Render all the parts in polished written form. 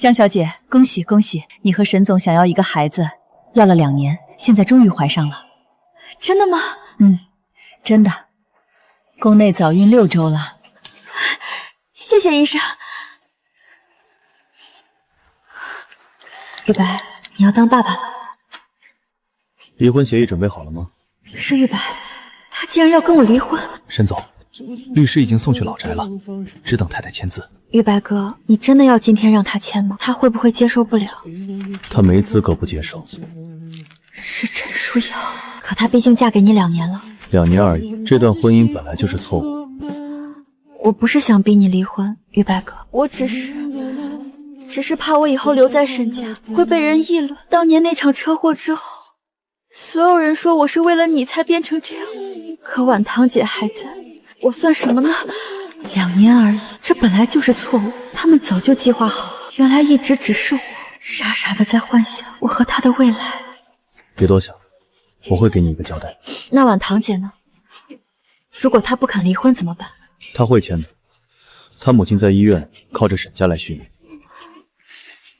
江小姐，恭喜恭喜！你和沈总想要一个孩子，要了2年，现在终于怀上了。真的吗？真的。宫内早孕6周了。谢谢医生。玉白，你要当爸爸了。离婚协议准备好了吗？是玉白，他竟然要跟我离婚。沈总，律师已经送去老宅了，只等太太签字。玉白哥，你真的要今天让他签吗？他会不会接受不了？他没资格不接受。是陈书瑶，可她毕竟嫁给你2年了。2年而已，这段婚姻本来就是错误。我不是想逼你离婚，玉白哥，我只是怕我以后留在沈家会被人议论。当年那场车祸之后，所有人说我是为了你才变成这样，可婉堂姐还在，我算什么呢？2年而已，这本来就是错误，他们早就计划好，原来一直只是我傻傻的在幻想我和他的未来。别多想，我会给你一个交代。那婉堂姐呢？如果她不肯离婚怎么办？他会签的，他母亲在医院靠着沈家来续命。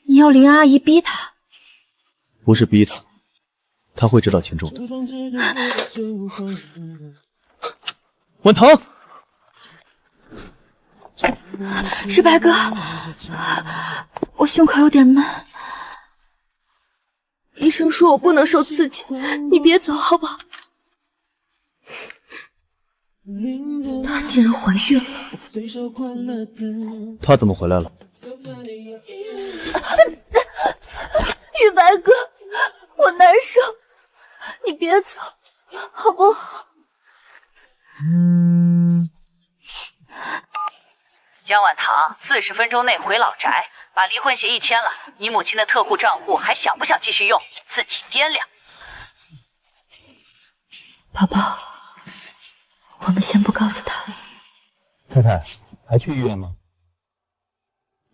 你要林阿姨逼她？不是逼他，他会知道轻重的。婉堂，是白哥，我胸口有点闷，医生说我不能受刺激，你别走好不好？她竟然怀孕了。他怎么回来了？玉白哥，我难受，你别走好不好？江婉堂，40分钟内回老宅，把离婚协议签了。你母亲的特户账户还想不想继续用？自己掂量。宝宝，我们先不告诉他。太太，还去医院吗？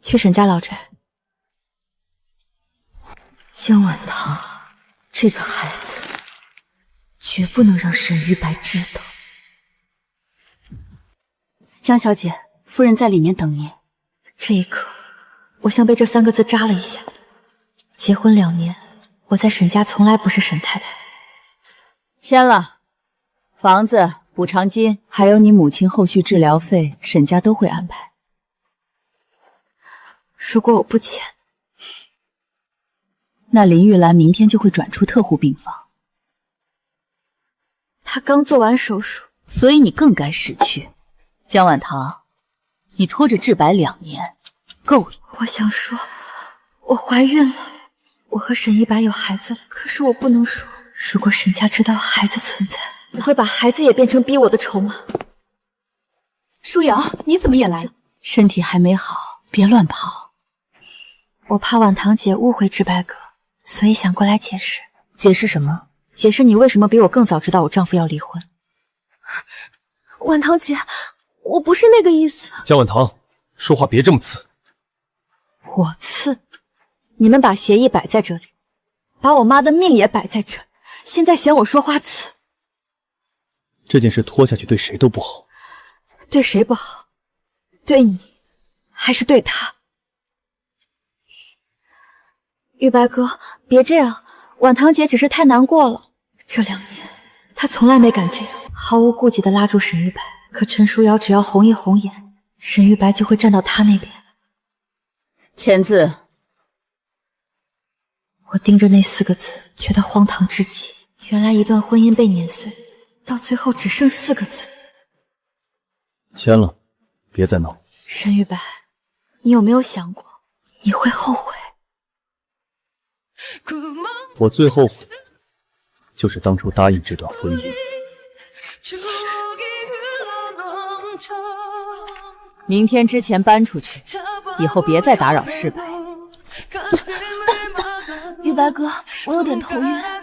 去沈家老宅。江婉堂，这个孩子绝不能让沈玉白知道。江小姐，夫人在里面等您。这一刻，我像被这3个字扎了一下。结婚2年，我在沈家从来不是沈太太。签了，房子、补偿金，还有你母亲后续治疗费，沈家都会安排。如果我不签，那林玉兰明天就会转出特护病房。她刚做完手术，所以你更该识趣。江婉堂，你拖着志白2年，够了。我想说，我怀孕了，我和沈一白有孩子了，可是我不能说，如果沈家知道孩子存在，我会把孩子也变成逼我的筹码。舒瑶，你怎么也来了？身体还没好，别乱跑。我怕婉堂姐误会志白哥，所以想过来解释。解释什么？解释你为什么比我更早知道我丈夫要离婚。婉堂姐，我不是那个意思。江婉堂，说话别这么刺。我刺？你们把协议摆在这里，把我妈的命也摆在这，现在嫌我说话刺。这件事拖下去对谁都不好。对谁不好？对你，还是对他？玉白哥，别这样，婉堂姐只是太难过了。这2年，她从来没敢这样，毫无顾忌地拉住沈玉白。可陈书瑶只要红一红眼，沈玉白就会站到她那边。签字。我盯着那4个字，觉得荒唐至极。原来一段婚姻被碾碎，到最后只剩4个字。签了，别再闹。沈玉白，你有没有想过，你会后悔？我最后悔就是当初答应这段婚姻。明天之前搬出去，以后别再打扰世白。玉白哥，我有点头晕。江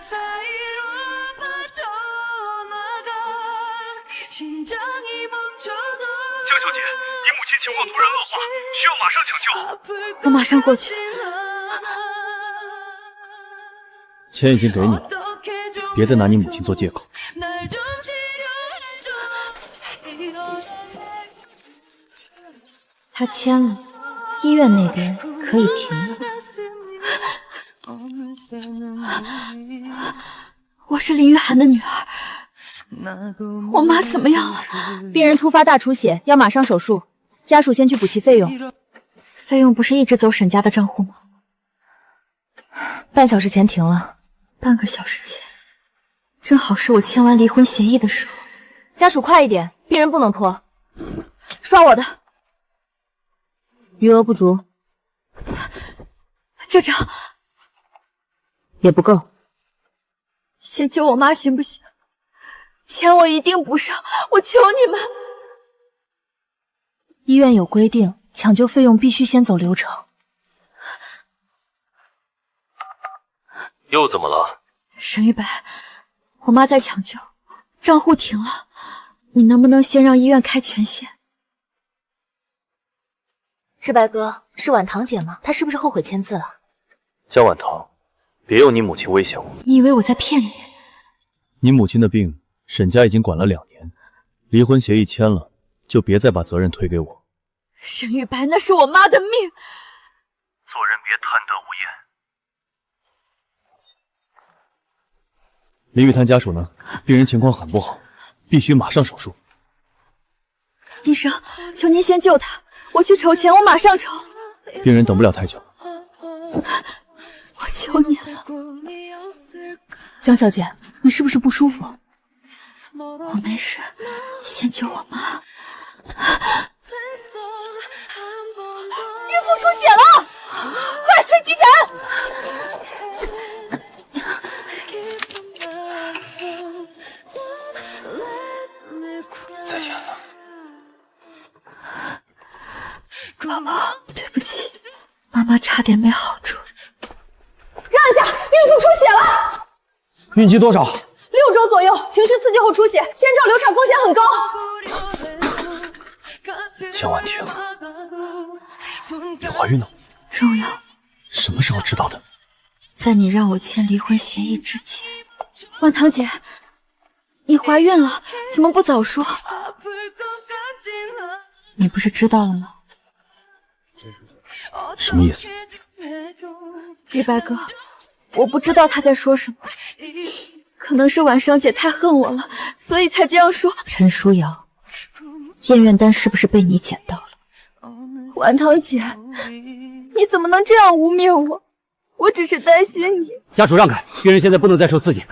小姐，你母亲情况突然恶化，需要马上抢救。我马上过去。钱已经给你了，别再拿你母亲做借口。他签了，医院那边可以停了。我是林雨涵的女儿，我妈怎么样了？病人突发大出血，要马上手术，家属先去补齐费用。费用不是一直走沈家的账户吗？半小时前停了。半个小时前，正好是我签完离婚协议的时候。家属快一点，病人不能拖。刷我的，余额不足。这张也不够。先救我妈行不行？钱我一定补上，我求你们。医院有规定，抢救费用必须先走流程。又怎么了？沈玉白，我妈在抢救，账户停了，你能不能先让医院开权限？志白哥，是婉堂姐吗？她是不是后悔签字了？江婉堂，别用你母亲威胁我。你以为我在骗你？你母亲的病，沈家已经管了2年，离婚协议签了，就别再把责任推给我。沈玉白，那是我妈的命。做人别贪得无厌。林玉潭家属呢？病人情况很不好，必须马上手术。医生，求您先救他，我去筹钱，我马上筹。病人等不了太久。我求你了。江小姐，你是不是不舒服？我没事，先救我妈。孕妇出血了，快推急诊！再演了。宝宝，对不起，妈妈差点没好住。让一下，孕妇出血了。孕期多少？6周左右，情绪刺激后出血，先兆流产风险很高。江婉婷，你怀孕了？重要。什么时候知道的？在你让我签离婚协议之前。婉堂姐，你怀孕了，怎么不早说？你不是知道了吗？什么意思？玉白哥，我不知道他在说什么，可能是婉商姐太恨我了，所以才这样说。陈书瑶，验孕单是不是被你捡到了？婉堂姐，你怎么能这样污蔑我？我只是担心你。家属让开，病人现在不能再受刺激。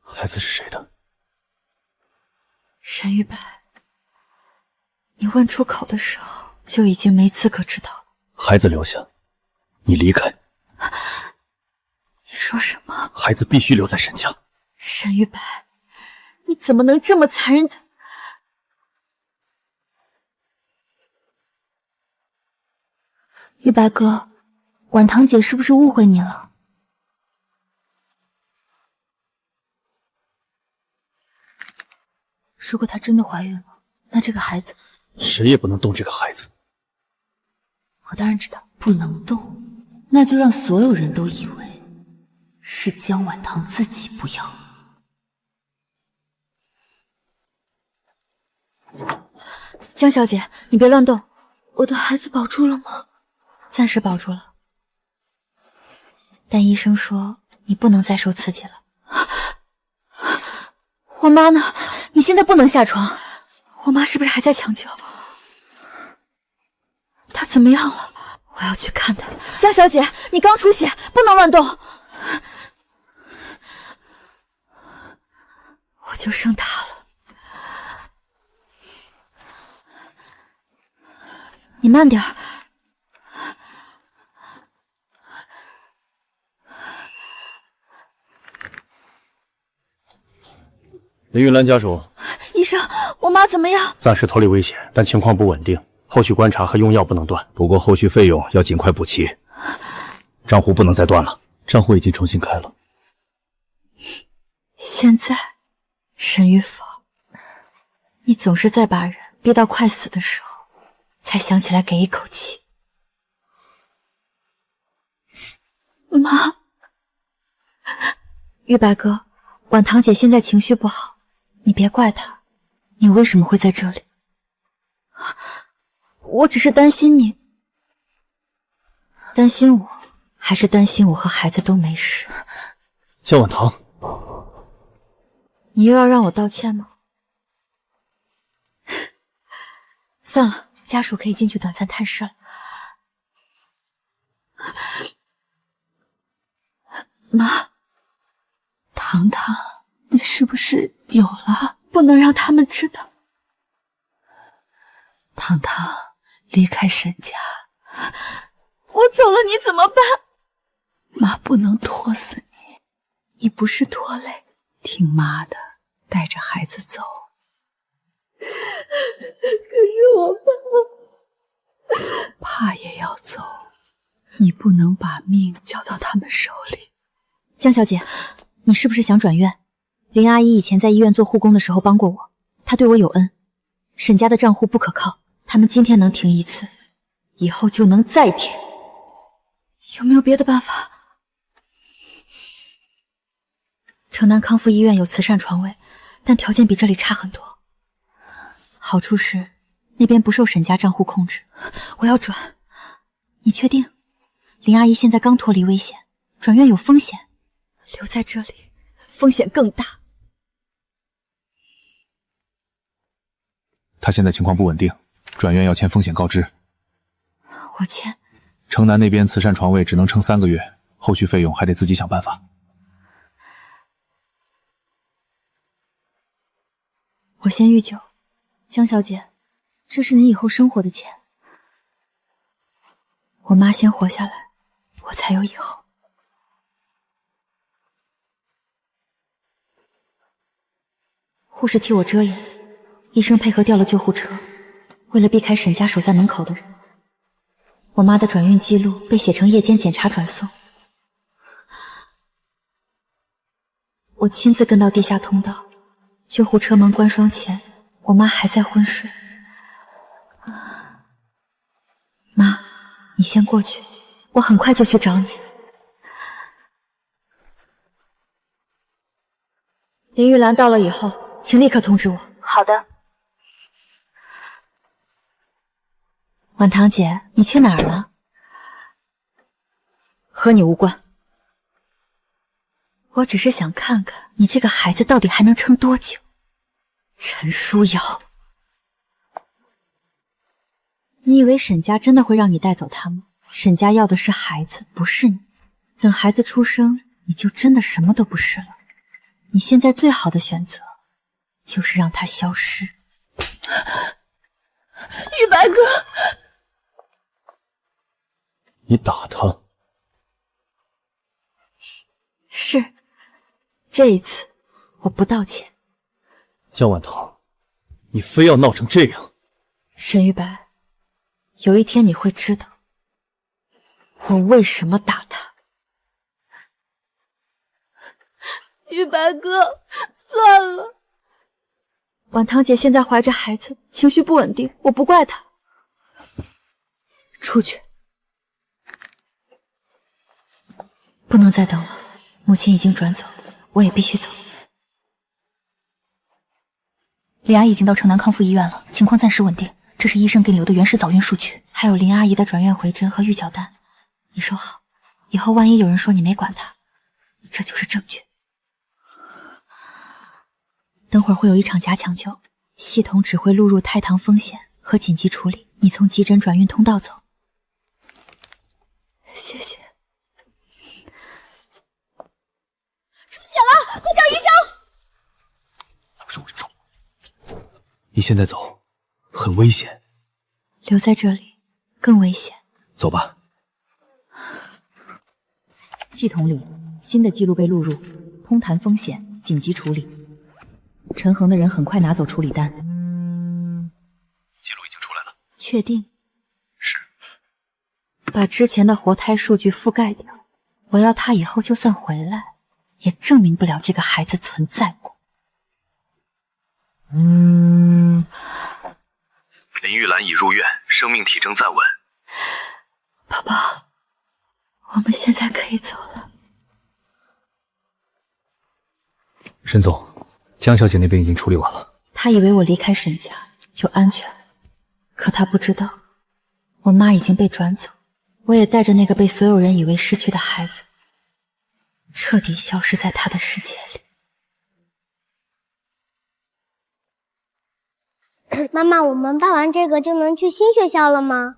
孩子是谁的？沈玉白，你问出口的时候就已经没资格知道了。孩子留下，你离开。你说什么？孩子必须留在沈家。沈玉白，你怎么能这么残忍的？玉白哥，婉堂姐是不是误会你了？如果她真的怀孕了，那这个孩子……谁也不能动这个孩子。我当然知道，不能动，那就让所有人都以为是江婉堂自己不要。江小姐，你别乱动。我的孩子保住了吗？暂时保住了，但医生说你不能再受刺激了。我妈呢？你现在不能下床。我妈是不是还在抢救？她怎么样了？我要去看她。江小姐，你刚出血，不能乱动。我就剩她了。你慢点儿。林玉兰家属，医生，我妈怎么样？暂时脱离危险，但情况不稳定，后续观察和用药不能断。不过后续费用要尽快补齐，账户不能再断了。账户已经重新开了。现在，沈玉峰，你总是在把人逼到快死的时候，才想起来给一口气。妈，玉白哥，婉堂姐现在情绪不好，你别怪她。你为什么会在这里？我只是担心你。担心我，还是担心我和孩子都没事？江晚堂，你又要让我道歉吗？算了，家属可以进去短暂探视了。妈，糖糖，你是不是有了？不能让他们知道。糖糖，离开沈家，我走了你怎么办？妈不能拖死你，你不是拖累，听妈的，带着孩子走。可是我怕也要走，你不能把命交到他们手里。江小姐，你是不是想转院？林阿姨以前在医院做护工的时候帮过我，她对我有恩。沈家的账户不可靠，他们今天能停一次，以后就能再停。有没有别的办法？城南康复医院有慈善床位，但条件比这里差很多。好处是那边不受沈家账户控制。我要转。你确定？林阿姨现在刚脱离危险，转院有风险，留在这里风险更大。他现在情况不稳定，转院要签风险告知。我签。城南那边慈善床位只能撑3个月，后续费用还得自己想办法。我先预酒。江小姐，这是你以后生活的钱。我妈先活下来，我才有以后。护士替我遮掩，医生配合调了救护车，为了避开沈家守在门口的人。我妈的转运记录被写成夜间检查转送。我亲自跟到地下通道，救护车门关双前，我妈还在昏睡。妈，你先过去，我很快就去找你。林玉兰到了以后，请立刻通知我。好的。婉堂姐，你去哪儿了？和你无关。我只是想看看你这个孩子到底还能撑多久。陈书瑶，你以为沈家真的会让你带走他吗？沈家要的是孩子，不是你。等孩子出生，你就真的什么都不是了。你现在最好的选择就是让他消失。玉白哥，你打他？是，这一次我不道歉。江晚堂，你非要闹成这样？沈玉白，有一天你会知道我为什么打他。玉白哥，算了。婉堂姐现在怀着孩子，情绪不稳定，我不怪她。出去。不能再等了，母亲已经转走，我也必须走。林阿姨已经到城南康复医院了，情况暂时稳定。这是医生给你留的原始早孕数据，还有林阿姨的转院回针和预缴单，你收好。以后万一有人说你没管她，这就是证据。等会儿会有一场假抢救，系统只会录入胎糖风险和紧急处理，你从急诊转运通道走。谢谢。出血了，快叫医生！收手！你现在走，很危险。留在这里更危险。走吧。系统里新的记录被录入，通谈风险，紧急处理。陈恒的人很快拿走处理单。记录已经出来了。确定？是。把之前的活胎数据覆盖掉，我要他以后就算回来，也证明不了这个孩子存在过。林玉兰已入院，生命体征暂稳。宝宝，我们现在可以走了。沈总，江小姐那边已经处理完了。他以为我离开沈家就安全了，可他不知道，我妈已经被转走，我也带着那个被所有人以为失去的孩子，彻底消失在她的世界里。妈妈，我们办完这个就能去新学校了吗？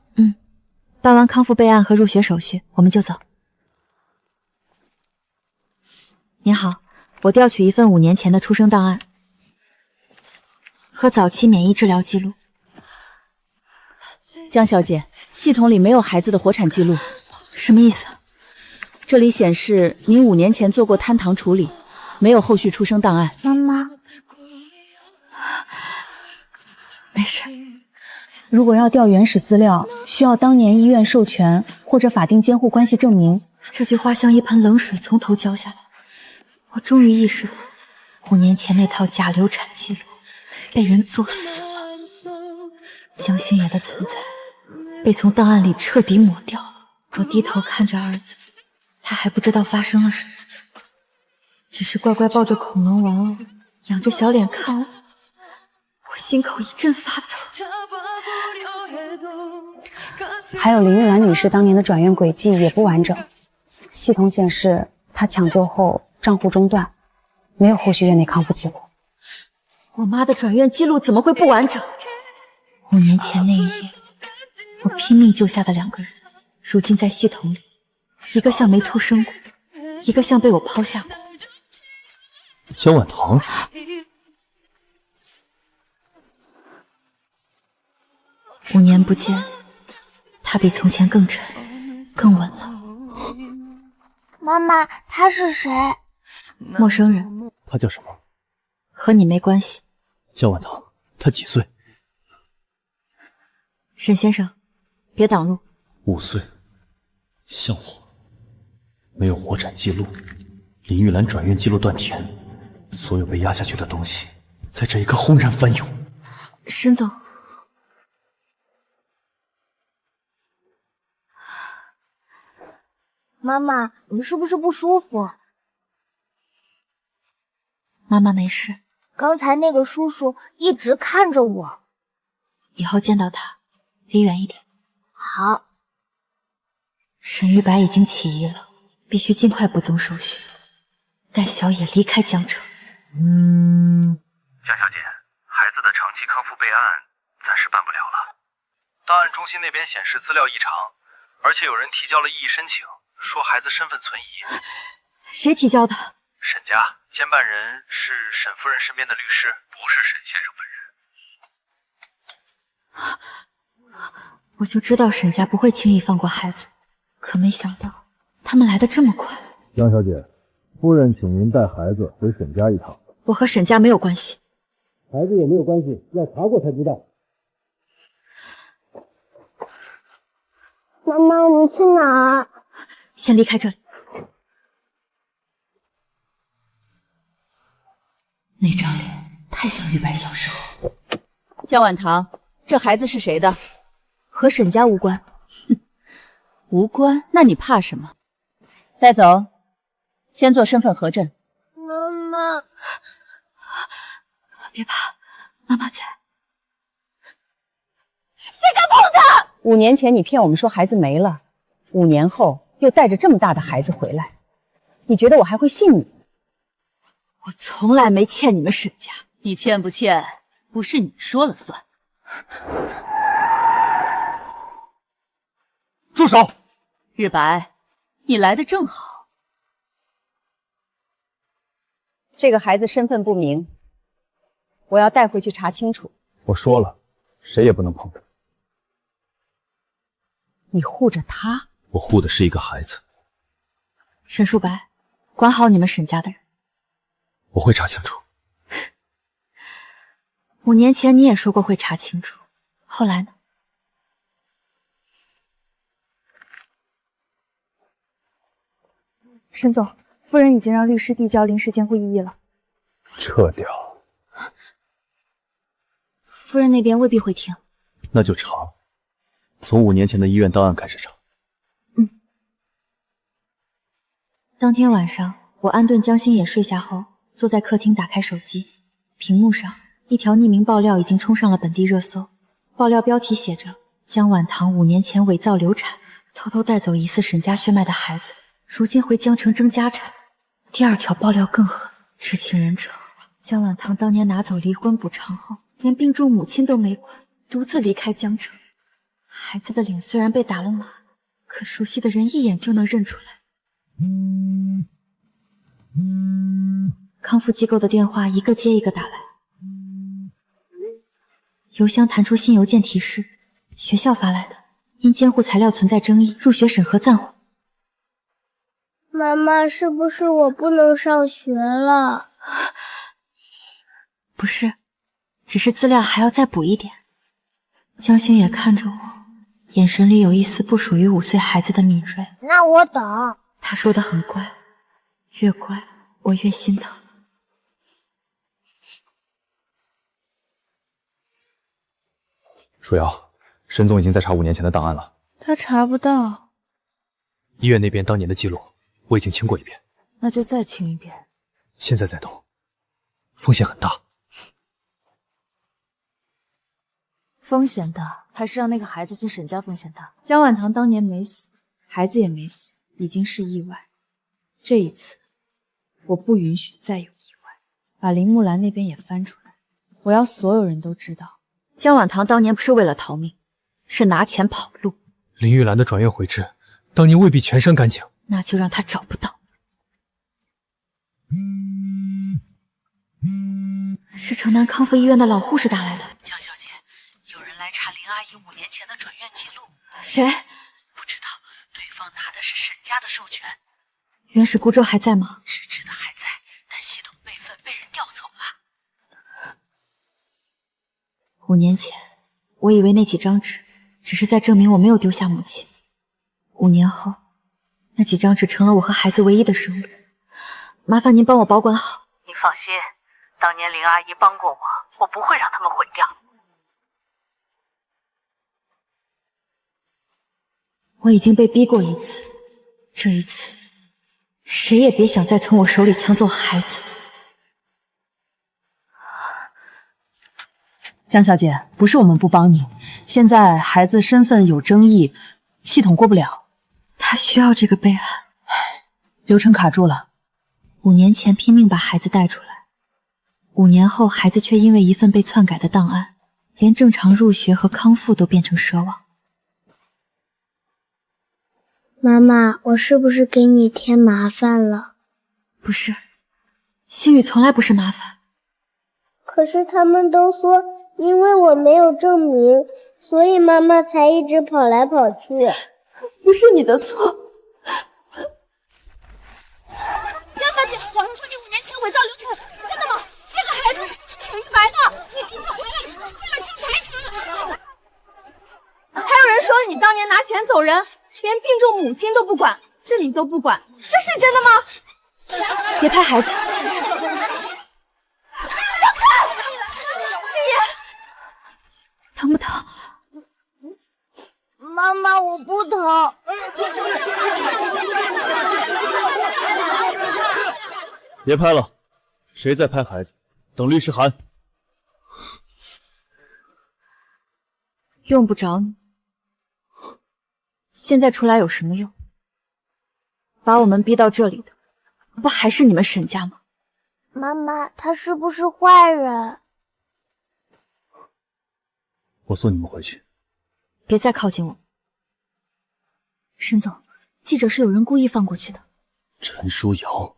办完康复备案和入学手续，我们就走。您好，我调取一份5年前的出生档案和早期免疫治疗记录。江小姐，系统里没有孩子的活产记录。什么意思？这里显示您5年前做过胎糖处理，没有后续出生档案。妈妈，没事。如果要调原始资料，需要当年医院授权或者法定监护关系证明。这句话像一盆冷水从头浇下来，我终于意识到5年前那套假流产记录被人作死了，江星野的存在被从档案里彻底抹掉了。我低头看着儿子，他还不知道发生了什么，只是乖乖抱着恐龙玩偶，仰着小脸看我。我心口一阵发烫。还有林玉兰女士当年的转院轨迹也不完整，系统显示她抢救后账户中断，没有后续院内康复记录。我妈的转院记录怎么会不完整？5年前那一夜，我拼命救下的2个人，如今在系统里，一个像没出生过，一个像被我抛下过。江晚棠。5年不见，他比从前更沉，更稳了。妈妈，他是谁？陌生人。他叫什么？和你没关系。江晚棠，他几岁？沈先生，别挡路。5岁，像我，没有活产记录，林玉兰转院记录断填，所有被压下去的东西，在这一刻轰然翻涌。沈总。妈妈，你是不是不舒服？妈妈没事。刚才那个叔叔一直看着我。以后见到他，离远一点。好。沈玉白已经起疑了，必须尽快补综手续，带小野离开江城。江小姐，孩子的长期康复备案暂时办不了了。档案中心那边显示资料异常，而且有人提交了异议申请。说孩子身份存疑，谁提交的？沈家，监办人是沈夫人身边的律师，不是沈先生本人。我就知道沈家不会轻易放过孩子，可没想到他们来得这么快。江小姐，夫人请您带孩子回沈家一趟。我和沈家没有关系。孩子也没有关系，要查过才知道。妈妈，我们去哪儿？先离开这里。那张脸太像玉白小时候。江晚棠，这孩子是谁的？和沈家无关。无关？那你怕什么？带走，先做身份核证。妈妈，别怕，妈妈在。谁敢碰他？5年前你骗我们说孩子没了，5年后又带着这么大的孩子回来，你觉得我还会信你？我从来没欠你们沈家。你欠不欠，不是你说了算。住手！日白，你来的正好。这个孩子身份不明，我要带回去查清楚。我说了，谁也不能碰他。你护着他？我护的是一个孩子。沈树白，管好你们沈家的人。我会查清楚。5年前你也说过会查清楚，后来呢？沈总，夫人已经让律师递交临时监护异议了。撤掉。夫人那边未必会听。那就查，从5年前的医院档案开始查。当天晚上，我安顿江星野睡下后，坐在客厅打开手机，屏幕上一条匿名爆料已经冲上了本地热搜。爆料标题写着：江晚堂5年前伪造流产，偷偷带走疑似沈家血脉的孩子，如今回江城争家产。第二条爆料更狠，知情人者江晚堂当年拿走离婚补偿后，连病重母亲都没管，独自离开江城。孩子的脸虽然被打了码，可熟悉的人一眼就能认出来。康复机构的电话一个接一个打来，邮箱弹出新邮件提示，学校发来的，因监护材料存在争议，入学审核暂缓。妈妈，是不是我不能上学了？不是，只是资料还要再补一点。江星也看着我，眼神里有一丝不属于5岁孩子的敏锐。那我懂。他说的很乖，越乖我越心疼。舒瑶，沈总已经在查5年前的档案了。他查不到。医院那边当年的记录我已经清过一遍，那就再清一遍。现在再动，风险很大。风险大，还是让那个孩子进沈家风险大？江晚堂当年没死，孩子也没死，已经是意外。这一次，我不允许再有意外。把林木兰那边也翻出来，我要所有人都知道，江晚堂当年不是为了逃命，是拿钱跑路。林玉兰的转院回执，当年未必全删干净，那就让他找不到。是城南康复医院的老护士打来的。江小姐，有人来查林阿姨5年前的转院记录。谁？不知道，对方拿的是沈家的授权。原始孤舟还在吗？是知的还在，但系统备份被人调走了。5年前，我以为那几张纸只是在证明我没有丢下母亲。5年后，那几张纸成了我和孩子唯一的生路。麻烦您帮我保管好。你放心，当年林阿姨帮过我，我不会让他们毁掉。我已经被逼过一次，这一次，谁也别想再从我手里抢走孩子。江小姐，不是我们不帮你，现在孩子身份有争议，系统过不了。他需要这个备案，流程卡住了。5年前拼命把孩子带出来，5年后孩子却因为一份被篡改的档案，连正常入学和康复都变成奢望。妈妈，我是不是给你添麻烦了？不是，星宇从来不是麻烦。可是他们都说，因为我没有证明，所以妈妈才一直跑来跑去。不是你的错。江小姐，网上说你5年前伪造流产，真的吗？这个孩子是沈玉白的，你这次回来是不是为了争财产？还有人说你当年拿钱走人，连病重母亲都不管，这你都不管，这是真的吗？别拍孩子。疼不疼？妈妈，我不疼。别拍了，谁在拍孩子？等律师函。用不着你。现在出来有什么用？把我们逼到这里的，不还是你们沈家吗？妈妈，他是不是坏人？我送你们回去。别再靠近我。沈总，记者是有人故意放过去的。陈书瑶，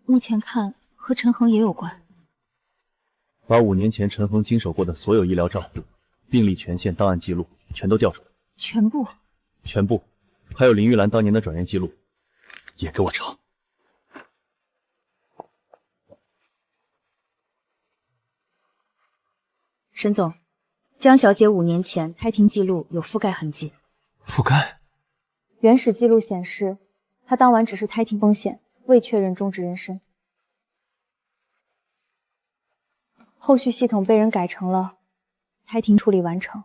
目前看和陈恒也有关。把5年前陈恒经手过的所有医疗账户、病历权限、档案记录全都调出来。全部？全部，还有林玉兰当年的转院记录，也给我查。沈总，江小姐5年前胎停记录有覆盖痕迹。覆盖？原始记录显示，她当晚只是胎停风险，未确认终止妊娠。后续系统被人改成了胎停处理完成，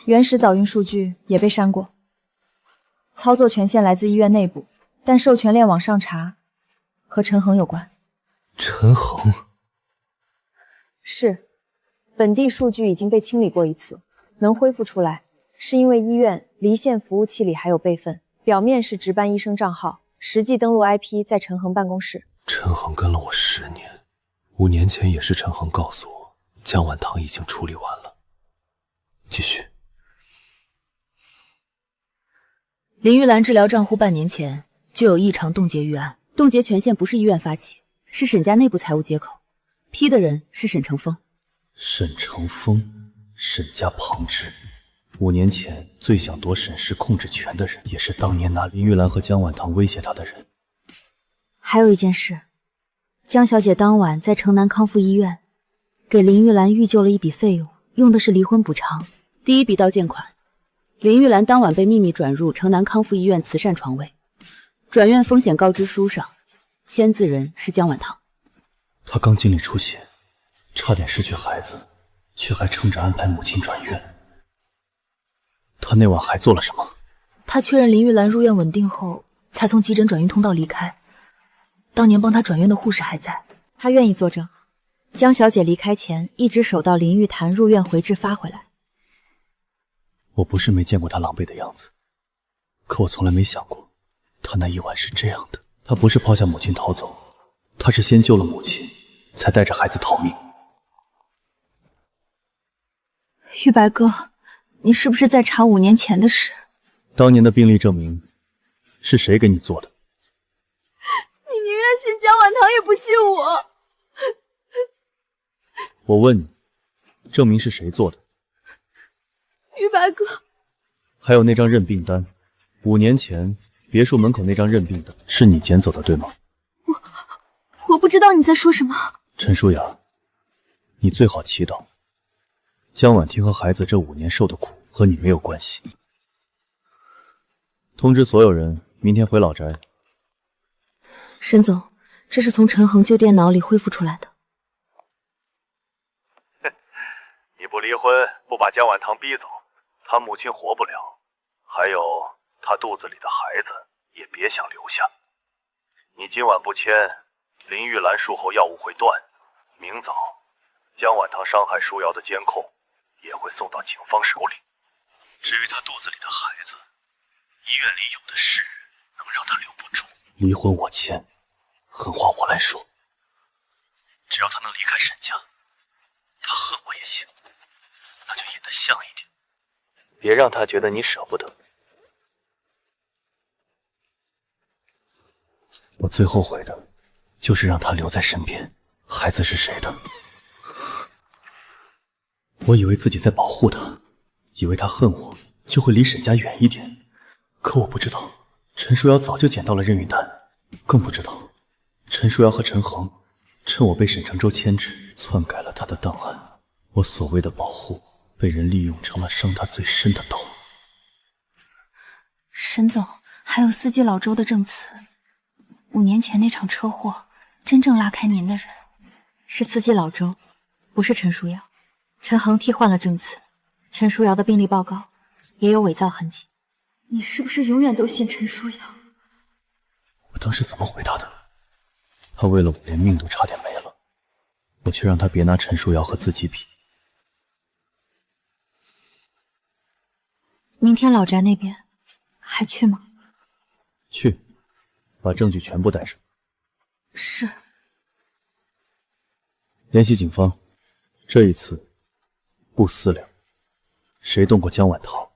原始早孕数据也被删过。操作权限来自医院内部，但授权链往上查，和陈恒有关。陈恒？是。本地数据已经被清理过一次，能恢复出来，是因为医院离线服务器里还有备份，表面是值班医生账号，实际登录 IP 在陈恒办公室。陈恒跟了我10年，5年前也是陈恒告诉我，江晚堂已经处理完了。继续。林玉兰治疗账户半年前就有异常冻结预案，冻结权限不是医院发起，是沈家内部财务接口，批的人是沈成峰。沈成峰，沈家旁支。5年前最想夺沈氏控制权的人，也是当年拿林玉兰和江晚堂威胁他的人。还有一件事，江小姐当晚在城南康复医院给林玉兰预救了一笔费用，用的是离婚补偿。第一笔到件款，林玉兰当晚被秘密转入城南康复医院慈善床位，转院风险告知书上签字人是江晚堂。他刚经历出血，差点失去孩子，却还撑着安排母亲转院。他那晚还做了什么？他确认林玉兰入院稳定后，才从急诊转运通道离开。当年帮他转院的护士还在，他愿意作证。江小姐离开前一直守到林玉潭入院回执发回来。我不是没见过他狼狈的样子，可我从来没想过他那一晚是这样的。他不是抛下母亲逃走，他是先救了母亲，才带着孩子逃命。玉白哥，你是不是在查5年前的事？当年的病历证明是谁给你做的？你宁愿信江晚堂也不信我。我问你，证明是谁做的？玉白哥，还有那张认病单，5年前别墅门口那张认病单是你捡走的，对吗？我不知道你在说什么。陈舒雅，你最好祈祷江婉婷和孩子这5年受的苦和你没有关系。通知所有人明天回老宅。沈总，这是从陈恒旧电脑里恢复出来的。你不离婚，不把江晚堂逼走，他母亲活不了，还有他肚子里的孩子也别想留下。你今晚不签，林玉兰术后药物会断，明早江晚堂伤害舒瑶的监控也会送到警方手里。至于他肚子里的孩子，医院里有的是能让他留不住。离婚我签，狠话我来说。只要他能离开沈家，他恨我也行，那就演得像一点，别让他觉得你舍不得。我最后悔的就是让他留在身边。孩子是谁的？我以为自己在保护他，以为他恨我就会离沈家远一点，可我不知道陈舒瑶早就捡到了任运单，更不知道陈舒瑶和陈恒趁我被沈承洲牵制，篡改了他的档案。我所谓的保护被人利用成了伤他最深的刀。沈总，还有司机老周的证词，5年前那场车祸真正拉开您的人是司机老周，不是陈舒瑶。陈恒替换了证词，陈舒瑶的病历报告也有伪造痕迹。你是不是永远都信陈舒瑶？我当时怎么回答的？他为了我连命都差点没了，我却让他别拿陈舒瑶和自己比。明天老宅那边还去吗？去，把证据全部带上。是。联系警方，这一次不私了，谁动过江晚桃，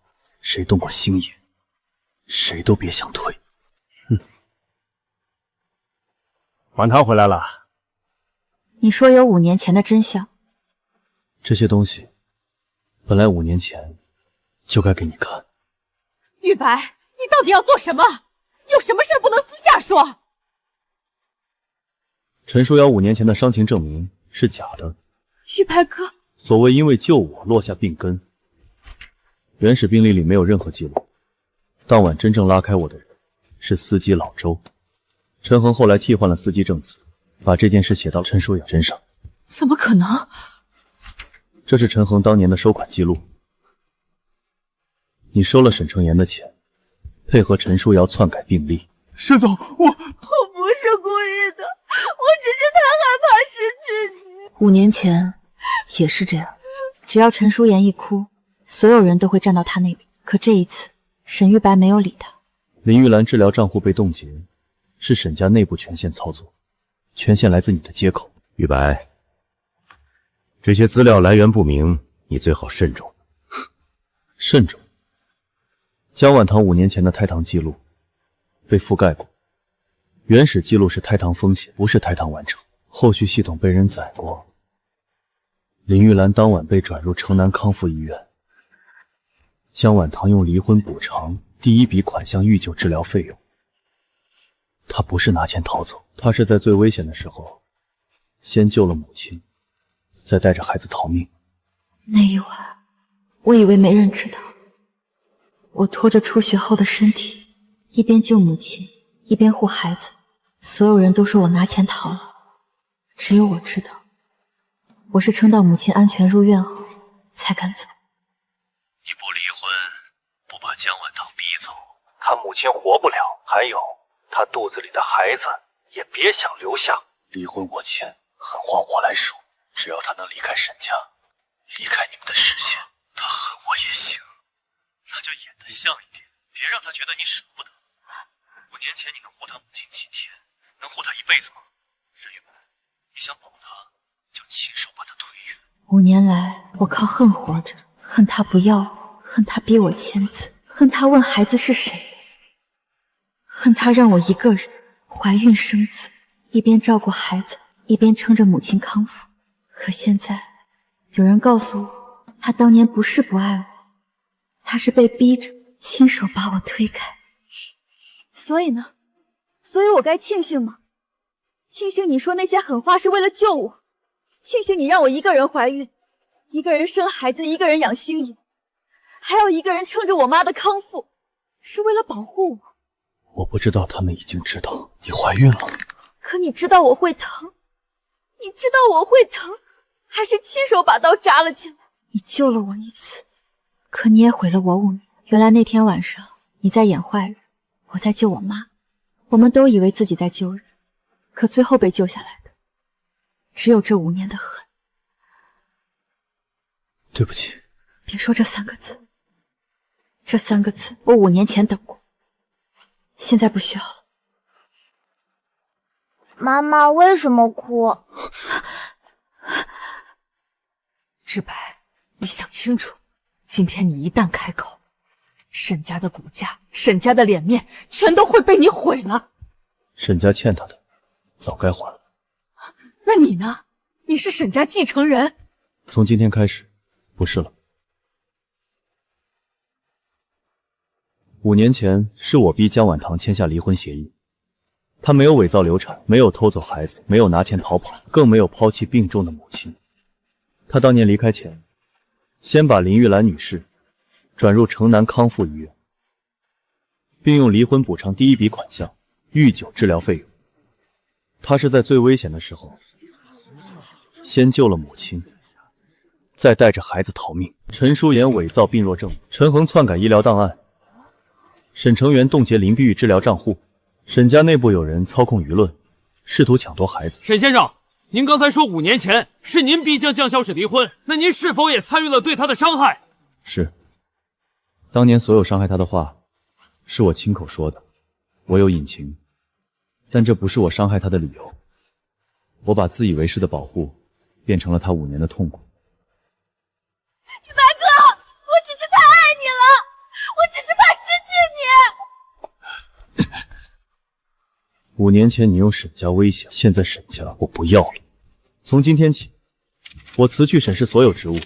谁动过星野，谁都别想退。晚堂回来了。你说有5年前的真相，这些东西本来5年前就该给你看。玉白，你到底要做什么？有什么事不能私下说？陈舒瑶5年前的伤情证明是假的。玉白哥，所谓因为救我落下病根，原始病历里没有任何记录。当晚真正拉开我的人是司机老周。陈恒后来替换了司机证词，把这件事写到陈舒瑶身上。怎么可能？这是陈恒当年的收款记录。你收了沈承言的钱，配合陈舒瑶篡改病历。沈总，我不是故意的，我只是太害怕失去你。5年前也是这样。只要陈淑妍一哭，所有人都会站到她那边。可这一次，沈玉白没有理她。林玉兰治疗账户被冻结，是沈家内部权限操作，权限来自你的接口。玉白，这些资料来源不明，你最好慎重。慎重。江晚堂5年前的胎堂记录被覆盖过，原始记录是胎堂风险，不是胎堂完成。后续系统被人载过。林玉兰当晚被转入城南康复医院，江晚堂用离婚补偿第一笔款项预救治疗费用。他不是拿钱逃走，他是在最危险的时候先救了母亲，再带着孩子逃命。那一晚，我以为没人知道，我拖着出血后的身体，一边救母亲，一边护孩子。所有人都说我拿钱逃了，只有我知道，我是撑到母亲安全入院后才敢走。你不离婚，不把江晚堂逼走，他母亲活不了，还有他肚子里的孩子也别想留下。离婚我签，狠话我来说，只要他能离开沈家，离开你们的视线，他恨我也行，那就演得像一点，别让他觉得你舍不得。5年前你能护他母亲几天，能护他一辈子吗？任玉白，你想保他，就亲手把他推远。5年来，我靠恨活着，恨他不要我，恨他逼我签字，恨他问孩子是谁，恨他让我一个人怀孕生子，一边照顾孩子，一边撑着母亲康复。可现在，有人告诉我，他当年不是不爱我，他是被逼着亲手把我推开。所以呢？所以我该庆幸吗？庆幸你说那些狠话是为了救我，庆幸你让我一个人怀孕，一个人生孩子，一个人养星爷，还要一个人撑着我妈的康复，是为了保护我。我不知道他们已经知道你怀孕了。可你知道我会疼，你知道我会疼，还是亲手把刀扎了进来。你救了我一次，可你也毁了我5年。原来那天晚上你在演坏人，我在救我妈，我们都以为自己在救人，可最后被救下来的只有这5年的恨。对不起。别说这3个字，这3个字我5年前等过，现在不需要了。妈妈为什么哭？志白，你想清楚，今天你一旦开口，沈家的骨架，沈家的脸面全都会被你毁了。沈家欠他的早该还了。那你呢？你是沈家继承人。从今天开始不是了。5年前是我逼江晚堂签下离婚协议，他没有伪造流产，没有偷走孩子，没有拿钱逃跑，更没有抛弃病重的母亲。他当年离开前，先把林玉兰女士转入城南康复医院，并用离婚补偿第一笔款项预救治疗费用。他是在最危险的时候先救了母亲，再带着孩子逃命。陈淑妍伪造病弱证，陈恒篡改医疗档案，沈成元冻结林碧玉治疗账户，沈家内部有人操控舆论，试图抢夺孩子。沈先生，您刚才说5年前是您逼江小史离婚，那您是否也参与了对她的伤害？是，当年所有伤害她的话是我亲口说的，我有隐情，但这不是我伤害她的理由。我把自以为是的保护变成了她5年的痛苦。玉白哥，我只是太爱你了，我只是怕失去你。 5年前你用沈家威胁，现在沈家我不要了。从今天起，我辞去沈氏所有职务，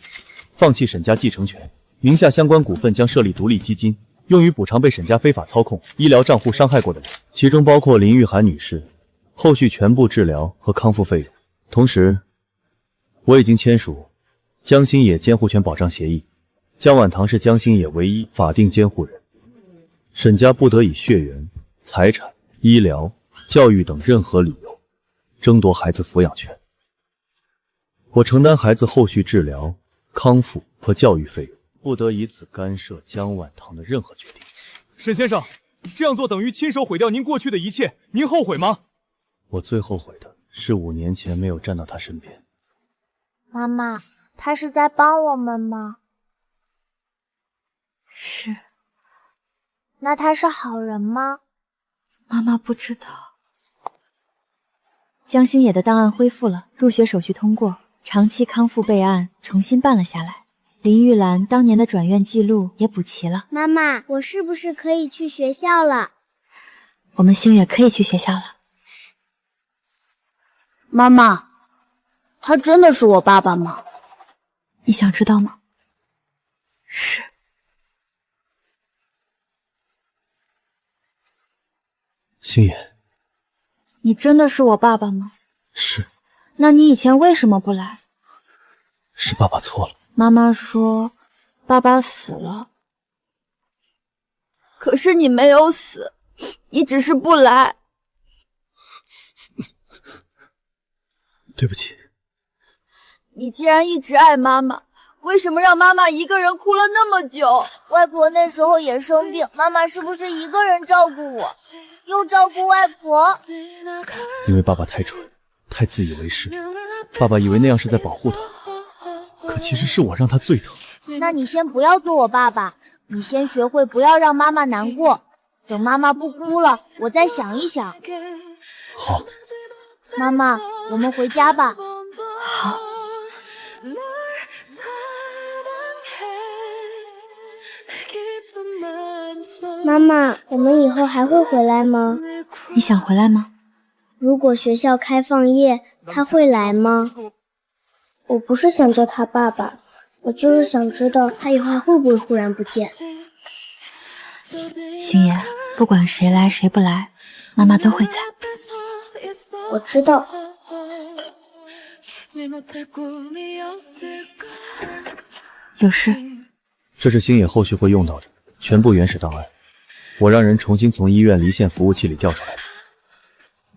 放弃沈家继承权，名下相关股份将设立独立基金，用于补偿被沈家非法操控医疗账户伤害过的人，其中包括林玉涵女士后续全部治疗和康复费用。同时，我已经签署江星野监护权保障协议，江晚堂是江星野唯一法定监护人，沈家不得以血缘、财产、医疗、教育等任何理由争夺孩子抚养权。我承担孩子后续治疗、康复和教育费用，不得以此干涉江晚堂的任何决定。沈先生，这样做等于亲手毁掉您过去的一切，您后悔吗？我最后悔的是5年前没有站到他身边。妈妈，他是在帮我们吗？是。那他是好人吗？妈妈不知道。江星野的档案恢复了，入学手续通过，长期康复备案重新办了下来。林玉兰当年的转院记录也补齐了。妈妈，我是不是可以去学校了？我们星野可以去学校了。妈妈，他真的是我爸爸吗？你想知道吗？是。星野，你真的是我爸爸吗？是。那你以前为什么不来？是爸爸错了。妈妈说爸爸死了，可是你没有死，你只是不来。对不起。你既然一直爱妈妈，为什么让妈妈一个人哭了那么久？外婆那时候也生病，妈妈是不是一个人照顾我，又照顾外婆？因为爸爸太蠢，太自以为是，爸爸以为那样是在保护他，可其实是我让他最疼。那你先不要做我爸爸，你先学会不要让妈妈难过，等妈妈不哭了，我再想一想。好。妈妈，我们回家吧。好。妈妈，我们以后还会回来吗？你想回来吗？如果学校开放夜，他会来吗？我不是想叫他爸爸，我就是想知道他以后还会不会忽然不见。星野，不管谁来谁不来，妈妈都会在。我知道。有事。这是星野后续会用到的全部原始档案，我让人重新从医院离线服务器里调出来的。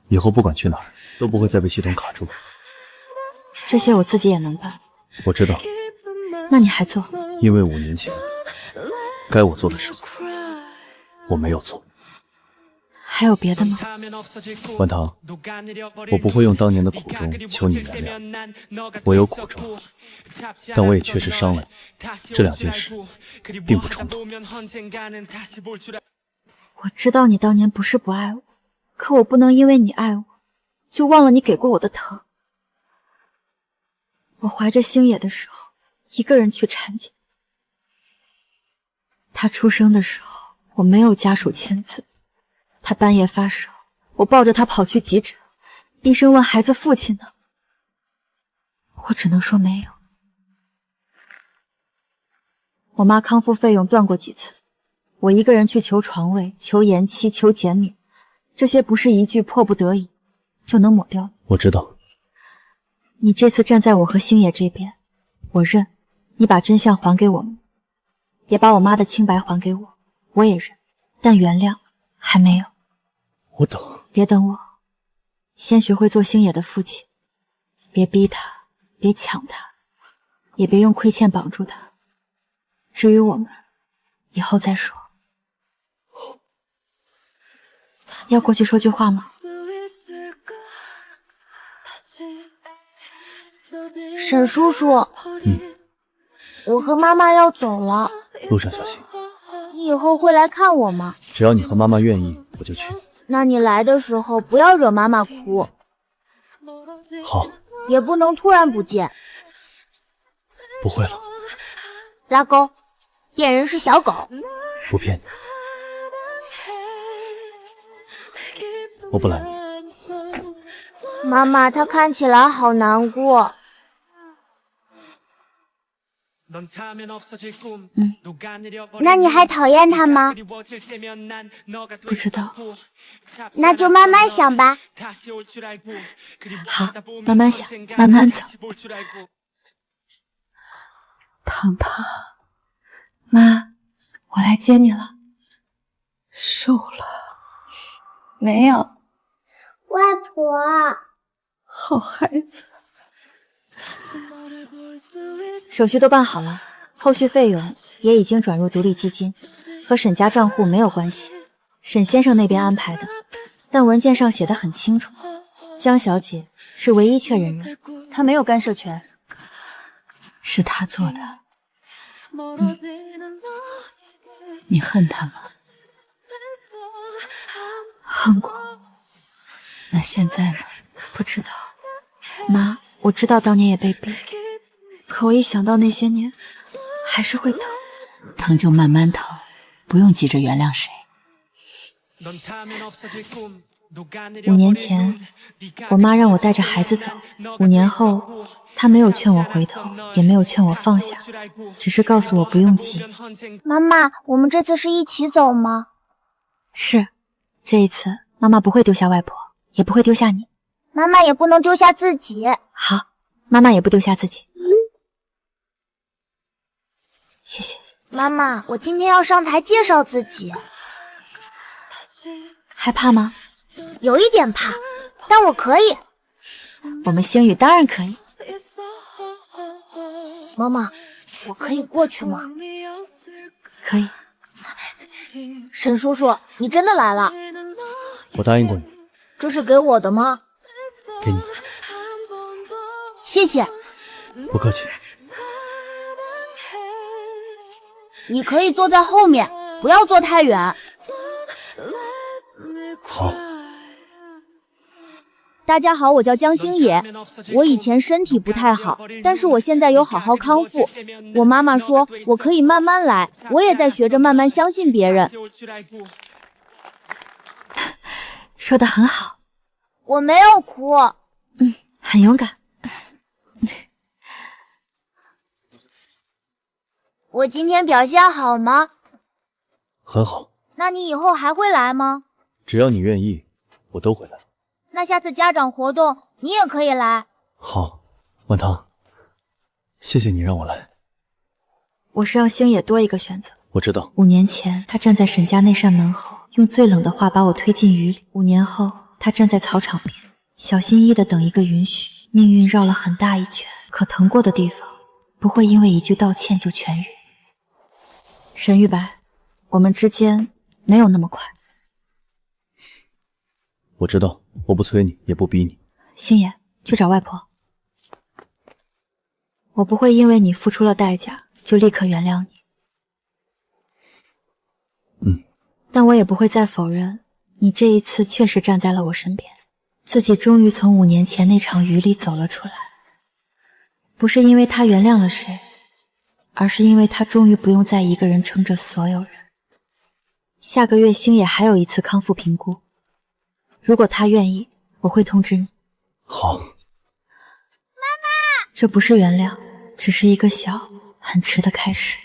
以后不管去哪儿，都不会再被系统卡住。这些我自己也能办。我知道。那你还做？因为5年前该我做的时候，我没有做。还有别的吗？婉堂，我不会用当年的苦衷求你原谅。我有苦衷，但我也确实伤了你。这2件事并不冲突。我知道你当年不是不爱我，可我不能因为你爱我，就忘了你给过我的疼。我怀着星野的时候，一个人去产检。他出生的时候，我没有家属签字。他半夜发烧，我抱着他跑去急诊，医生问孩子父亲呢，我只能说没有。我妈康复费用断过几次，我一个人去求床位、求延期、求减免，这些不是一句迫不得已就能抹掉的。我知道。你这次站在我和星野这边，我认。你把真相还给我们，也把我妈的清白还给我，我也认。但原谅还没有。我等。别等我，先学会做星野的父亲，别逼他，别抢他，也别用亏欠绑住他。至于我们，以后再说。要过去说句话吗？沈叔叔，我和妈妈要走了，路上小心。你以后会来看我吗？只要你和妈妈愿意，我就去。那你来的时候不要惹妈妈哭。好。也不能突然不见。不会了。拉钩，骗人是小狗。不骗你。我不拦你。妈妈，她看起来好难过。那你还讨厌他吗？不知道。那就慢慢想吧。好，慢慢想，慢慢走。糖糖，妈，我来接你了。瘦了？没有。外婆。好孩子。手续都办好了，后续费用也已经转入独立基金，和沈家账户没有关系，沈先生那边安排的，但文件上写得很清楚，江小姐是唯一确认人，她没有干涉权。是他做的。你恨他吗？恨过。那现在呢？不知道。妈，我知道当年也被逼，可我一想到那些年，还是会疼。疼就慢慢疼，不用急着原谅谁。5年前，我妈让我带着孩子走。5年后，她没有劝我回头，也没有劝我放下，只是告诉我不用急。妈妈，我们这次是一起走吗？是，这一次妈妈不会丢下外婆，也不会丢下你。妈妈也不能丢下自己。好，妈妈也不丢下自己。谢谢。妈妈，我今天要上台介绍自己。害怕吗？有一点怕，但我可以。我们星宇当然可以。妈妈，我可以过去吗？可以。沈叔叔，你真的来了？我答应过你。这是给我的吗？给你。谢谢。不客气。你可以坐在后面，不要坐太远。好。大家好，我叫江星野。我以前身体不太好，但是我现在有好好康复。我妈妈说我可以慢慢来，我也在学着慢慢相信别人。说得很好。我没有哭。很勇敢。我今天表现好吗？很好。那你以后还会来吗？只要你愿意，我都会来。那下次家长活动你也可以来。好，万堂，谢谢你让我来。我是让星野多一个选择。我知道。 5年前，他站在沈家那扇门后，用最冷的话把我推进雨里。5年后，他站在草场边，小心翼翼地等一个允许。命运绕了很大一圈，可疼过的地方，不会因为一句道歉就痊愈。沈玉白，我们之间没有那么快。我知道，我不催你，也不逼你。星野，去找外婆。我不会因为你付出了代价就立刻原谅你。但我也不会再否认，你这一次确实站在了我身边，自己终于从5年前那场雨里走了出来。不是因为他原谅了谁，而是因为他终于不用再一个人撑着所有人。下个月星野还有一次康复评估，如果他愿意，我会通知你。好。妈妈，这不是原谅，只是一个小很迟的开始。